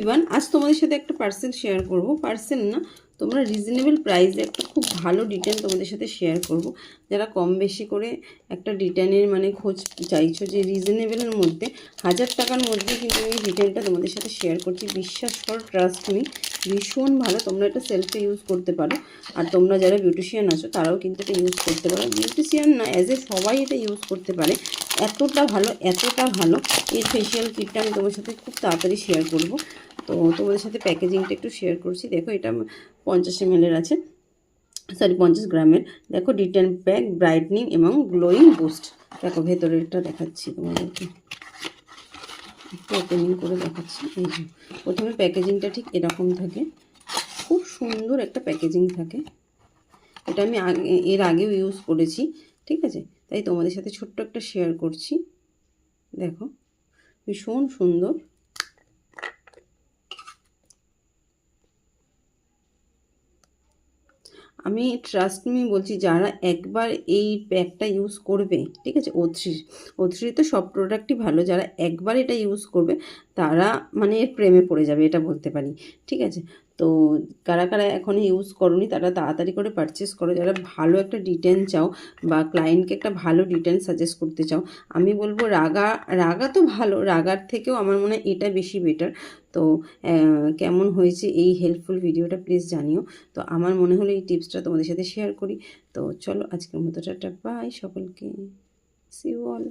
Everyone, আজ তোমাদের সাথে একটা পার্সেল শেয়ার করব। পার্সেল না, তোমরা রিজনেবল প্রাইসে একটা খুব ভালো ডিজাইন তোমাদের সাথে শেয়ার করব। যারা কম বেশি করে একটা ডিজাইনের মানে খোঁজ চাইছো, যে রিজনেবলের মধ্যে 1000 টাকার মধ্যে কিন্তু এই ডিজাইনটা তোমাদের সাথে শেয়ার করছি। বিশ্বাস করো, ট্রাস্ট মি, ভীষণ ভালো। তোমরা এটা সেলফে ইউজ করতে পারো, আর তোমরা যারা বিউটিশিয়ান আছো তারাও কিন্তু এটা ইউজ করতে পারো। বিউটিশিয়ান না, অ্যাজ এ সবাই এটা ইউজ করতে পারে। এতটা ভালো, এতটা ভালো। এই ফেশিয়াল কিটটা আমি তোমার সাথে খুব তাড়াতাড়ি শেয়ার করব। তো তোমাদের সাথে প্যাকেজিংটা একটু শেয়ার করছি। দেখো, এটা 50 ml আছে, সরি 50 গ্রামের। দেখো, ডিটেন প্যাক, ব্রাইটনিং এবং গ্লোয়িং বুস্ট। দেখো ভেতরেরটা দেখাচ্ছি তোমাদেরকে, একটু ওপেনিং করে দেখাচ্ছি। এই যে প্রথমে প্যাকেজিংটা ঠিক এরকম থাকে, খুব সুন্দর একটা প্যাকেজিং থাকে। এটা আমি এর আগেও ইউজ করেছি, ঠিক আছে, তাই তোমাদের সাথে ছোট্ট একটা শেয়ার করছি। দেখো, ভীষণ সুন্দর। আমি ট্রাস্ট মি বলছি, যারা একবার এই প্যাকটা ইউজ করবে, ঠিক আছে, O3 তো সব প্রোডাক্টই ভালো, যারা একবার এটা ইউজ করবে তারা মানে এর প্রেমে পড়ে যাবে, এটা বলতে পারি, ঠিক আছে। তো কারা কারা এখন ইউজ করনি তারা তাড়াতাড়ি করে পারচেস করো। যারা ভালো একটা ডিটেন চাও বা ক্লায়েন্টকে একটা ভালো ডিটেন সাজেস্ট করতে চাও, আমি বলবো রাগা তো ভালো, রাগার থেকেও আমার মনে হয় এটা বেশি বেটার। তো কেমন হয়েছে এই হেল্পফুল ভিডিওটা প্লিজ জানিও। তো আমার মনে হলো এই টিপসটা তোমাদের সাথে শেয়ার করি। তো চলো, আজকের মতো টাটা, বাই সকলকে, সি ইউ অল।